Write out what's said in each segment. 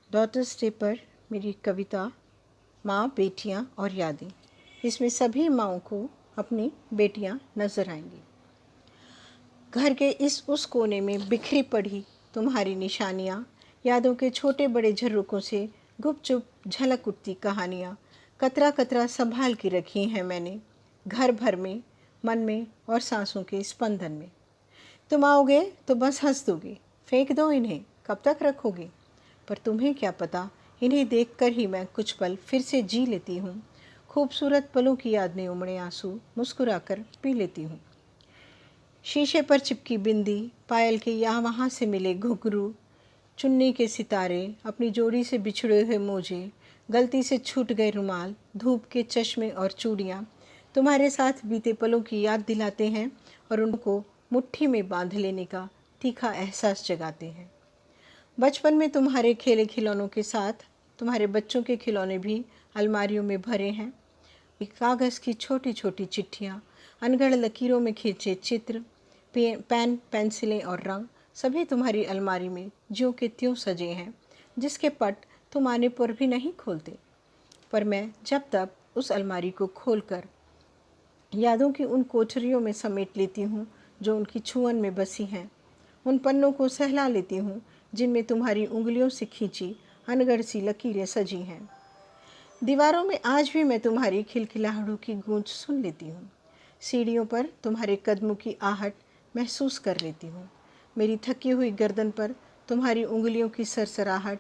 Daughters day पर मेरी कविता माँ, बेटियाँ और यादें। इसमें सभी माँओं को अपनी बेटियाँ नज़र आएंगी। घर के इस उस कोने में बिखरी पड़ी तुम्हारी निशानियाँ, यादों के छोटे बड़े झरोकों से गुपचुप झलक उठती कहानियाँ, कतरा कतरा संभाल के रखी हैं मैंने घर भर में, मन में और सांसों के स्पंदन में। तुम आओगे तो बस हंस दोगे, फेंक दो इन्हें, कब तक रखोगे? पर तुम्हें क्या पता, इन्हें देखकर ही मैं कुछ पल फिर से जी लेती हूँ। खूबसूरत पलों की याद में उमड़े आंसू मुस्कुराकर पी लेती हूँ। शीशे पर चिपकी बिंदी, पायल के यहाँ वहाँ से मिले घुंघरू, चुन्नी के सितारे, अपनी जोड़ी से बिछड़े हुए मोजे, गलती से छूट गए रुमाल, धूप के चश्मे और चूड़ियाँ तुम्हारे साथ बीते पलों की याद दिलाते हैं और उनको मुट्ठी में बांध लेने का तीखा एहसास जगाते हैं। बचपन में तुम्हारे खेले खिलौनों के साथ तुम्हारे बच्चों के खिलौने भी अलमारियों में भरे हैं। कागज़ की छोटी छोटी चिट्ठियाँ, अनगढ़ लकीरों में खींचे चित्र, पेन, पेंसिलें और रंग सभी तुम्हारी अलमारी में ज्यों के त्यों सजे हैं, जिसके पट तुम आने पर भी नहीं खोलते। पर मैं जब तब उस अलमारी को खोलकर यादों की उन कोठरियों में समेट लेती हूँ जो उनकी छुअन में बसी हैं। उन पन्नों को सहला लेती हूँ जिनमें तुम्हारी उंगलियों से खींची अनगढ़ सी लकीरें सजी हैं। दीवारों में आज भी मैं तुम्हारी खिलखिलाहटों की गूंज सुन लेती हूँ। सीढ़ियों पर तुम्हारे कदमों की आहट महसूस कर लेती हूँ। मेरी थकी हुई गर्दन पर तुम्हारी उंगलियों की सरसराहट,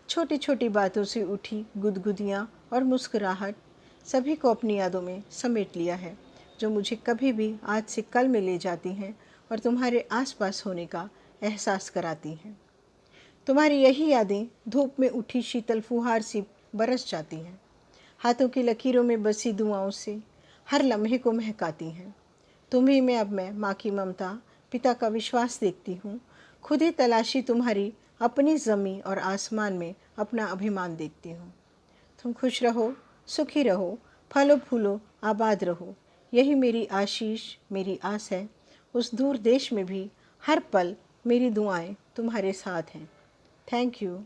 छोटी छोटी बातों से उठी गुदगुदियाँ और मुस्कुराहट सभी को अपनी यादों में समेट लिया है, जो मुझे कभी भी आज से कल में ले जाती हैं और तुम्हारे आसपास होने का एहसास कराती हैं। तुम्हारी यही यादें धूप में उठी शीतल फुहार सी बरस जाती हैं, हाथों की लकीरों में बसी दुआओं से हर लम्हे को महकाती हैं। तुम्ही में अब मैं माँ की ममता, पिता का विश्वास देखती हूँ। खुद ही तलाशी तुम्हारी अपनी ज़मीं और आसमान में अपना अभिमान देखती हूँ। तुम खुश रहो, सुखी रहो, फलो फूलो आबाद रहो, यही मेरी आशीष, मेरी आस है। उस दूर देश में भी हर पल मेरी दुआएं तुम्हारे साथ हैं। Thank you.